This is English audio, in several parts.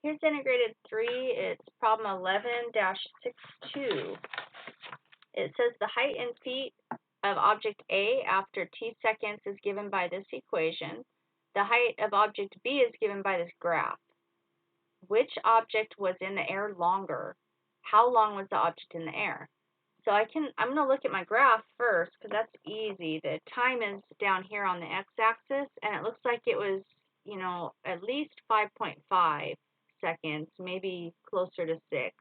Here's integrated 3. It's problem 11-62. It says the height in feet of object A after t seconds is given by this equation. The height of object B is given by this graph. Which object was in the air longer? How long was the object in the air? So I'm going to look at my graph first because that's easy. The time is down here on the x-axis, and it looks like it was, at least 5.5 seconds, maybe closer to 6.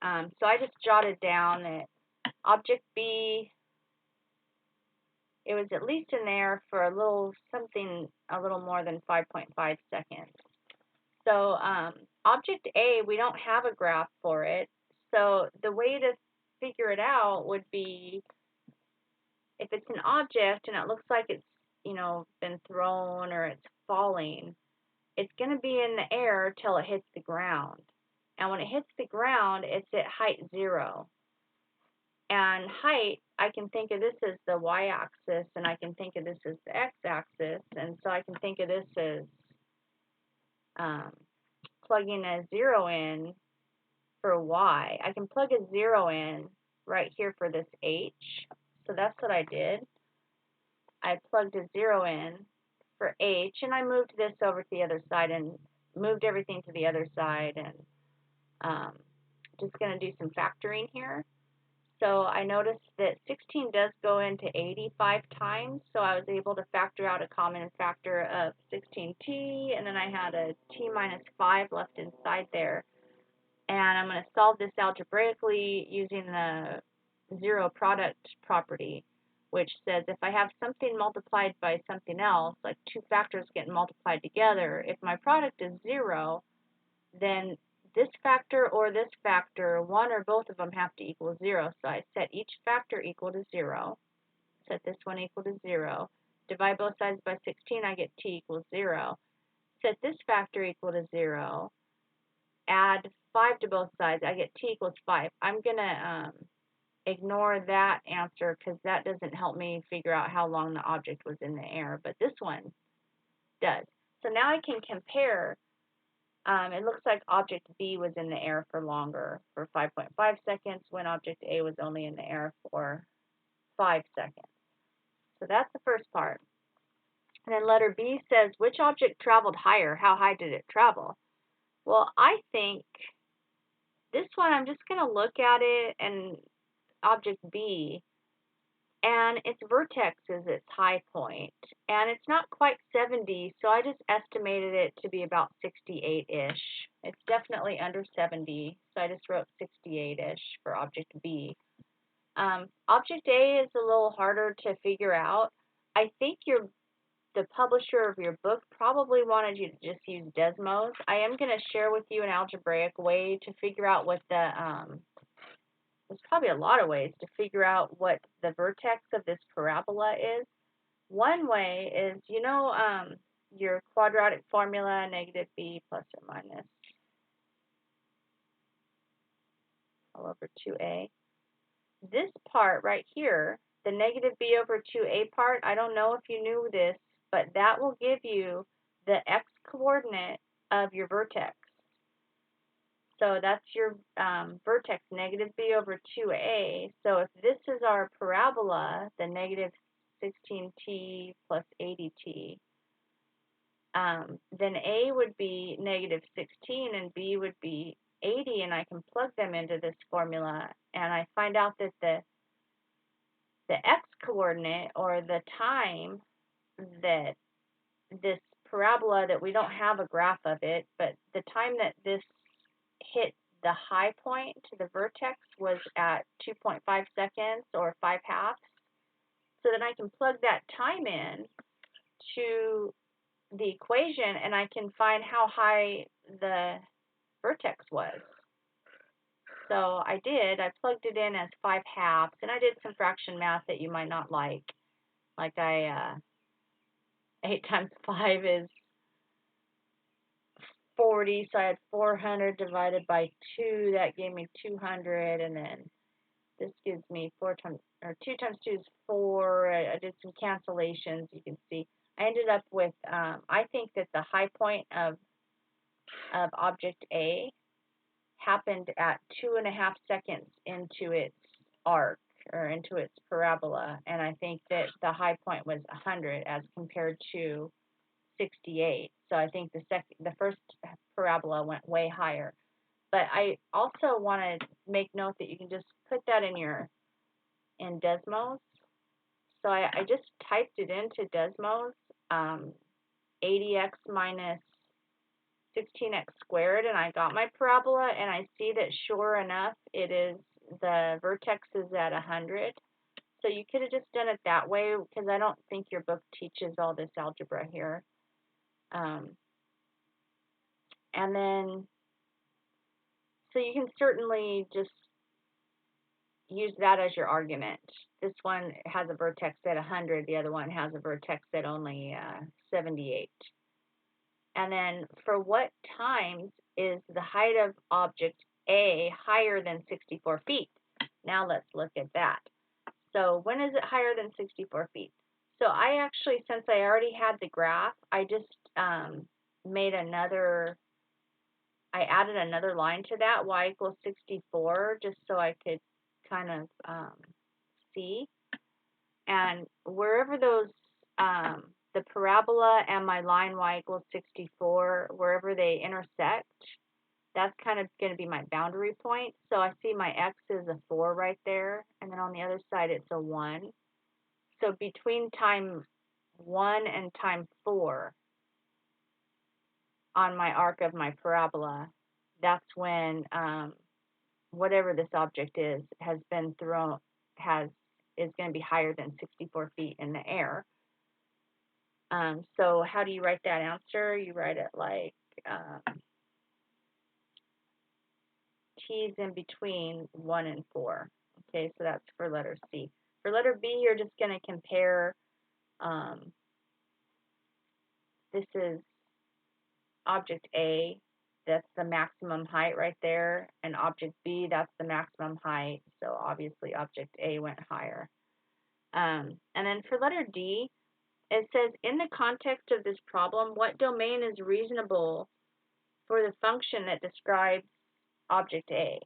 So I just jotted down that object B, it was at least in there for a little more than 5.5 seconds. So object A, we don't have a graph for it. So the way to figure it out would be if it's an object and it looks like it's, been thrown or it's falling, it's going to be in the air till it hits the ground. And when it hits the ground, it's at height 0. And height, I can think of this as the y-axis, and I can think of this as the x-axis, and so I can think of this as plugging a 0 in for y. I can plug a 0 in right here for this h, so that's what I did. I plugged a 0 in for h, and I moved this over to the other side and moved everything to the other side, and just going to do some factoring here. So I noticed that 16 does go into 85 times, so I was able to factor out a common factor of 16t, and then I had a t minus 5 left inside there. And I'm going to solve this algebraically using the zero product property, which says if I have something multiplied by something else, like two factors getting multiplied together, if my product is 0, then this factor or this factor, one or both of them have to equal 0. So I set each factor equal to 0, set this one equal to 0, divide both sides by 16, I get t equals 0. Set this factor equal to 0, add 5 to both sides, I get t equals 5. I'm going to ignore that answer because that doesn't help me figure out how long the object was in the air, but this one does. So now I can compare. It looks like object B was in the air for longer, for 5.5 seconds, when object A was only in the air for 5 seconds. So that's the first part. And then letter B says, which object traveled higher? How high did it travel? Well, I think this one, I'm just going to look at it, and object B, and its vertex is its high point, and it's not quite 70, so I just estimated it to be about 68-ish. It's definitely under 70, so I just wrote 68-ish for object B. Object A is a little harder to figure out. I think the publisher of your book probably wanted you to just use Desmos. I am going to share with you an algebraic way to figure out what there's probably a lot of ways to figure out what the vertex of this parabola is. One way is, your quadratic formula, negative b plus or minus all over 2a. This part right here, the negative b over 2a part, I don't know if you knew this, but that will give you the x-coordinate of your vertex. So that's your vertex, negative b over 2a. So if this is our parabola, the negative 16t plus 80t, then a would be negative 16 and b would be 80, and I can plug them into this formula, and I find out that the x-coordinate, or the time that this parabola, that we don't have a graph of it, but the time that this hit the high point to the vertex was at 2.5 seconds, or 5 halves. So then I can plug that time in to the equation, and I can find how high the vertex was. So I plugged it in as 5 halves, and I did some fraction math that you might not like. Like 8 times 5 is 40, so I had 400 divided by 2, that gave me 200, and then this gives me 2 times 2 is 4. I did some cancellations, you can see. I ended up with, I think that the high point of of object A happened at 2.5 seconds into its arc, or into its parabola, and I think that the high point was 100 as compared to 68. So I think the first parabola went way higher. But I also want to make note that you can just put that in Desmos. So I just typed it into Desmos, 80x minus 16x squared, and I got my parabola, and I see that sure enough the vertex is at 100. So you could have just done it that way, because I don't think your book teaches all this algebra here. And then, so you can certainly just use that as your argument. This one has a vertex at 100, the other one has a vertex at only 78. And then for what times is the height of object A higher than 64 feet? Now let's look at that. So when is it higher than 64 feet? So I actually, since I already had the graph, I just I added another line to that, y equals 64, just so I could kind of see. And wherever those, the parabola and my line y equals 64, wherever they intersect, that's kind of going to be my boundary point. So I see my x is a 4 right there, and then on the other side it's a 1. So between time 1 and time 4 on my arc of my parabola, that's when whatever this object is has been thrown, is going to be higher than 64 feet in the air. So how do you write that answer? You write it like t's in between 1 and 4. Okay, so that's for letter C. For letter B, you're just going to compare, this is object A, that's the maximum height right there, and object B, that's the maximum height, so obviously object A went higher. And then for letter D, it says, in the context of this problem, what domain is reasonable for the function that describes object A?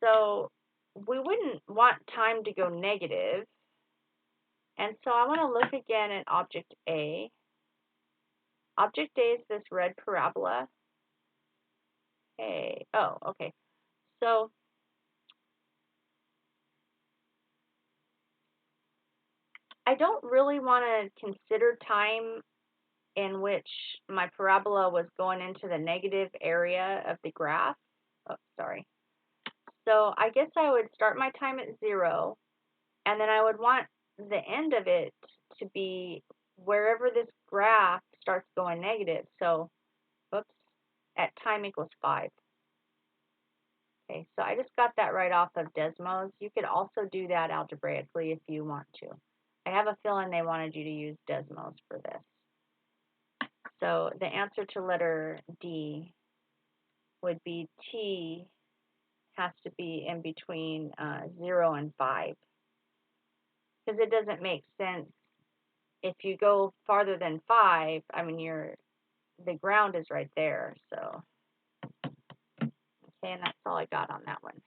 So we wouldn't want time to go negative, and so I want to look again at object A. Object A is this red parabola. Hey, oh, okay. So I don't really want to consider time in which my parabola was going into the negative area of the graph. Oh, sorry. So I guess I would start my time at 0, and then I would want the end of it to be wherever this graph starts going negative. So, oops, at time equals 5. Okay, so I just got that right off of Desmos. You could also do that algebraically if you want to. I have a feeling they wanted you to use Desmos for this. So the answer to letter D would be T has to be in between 0 and 5. Because it doesn't make sense if you go farther than 5. I mean, the ground is right there. So, okay, and that's all I got on that one.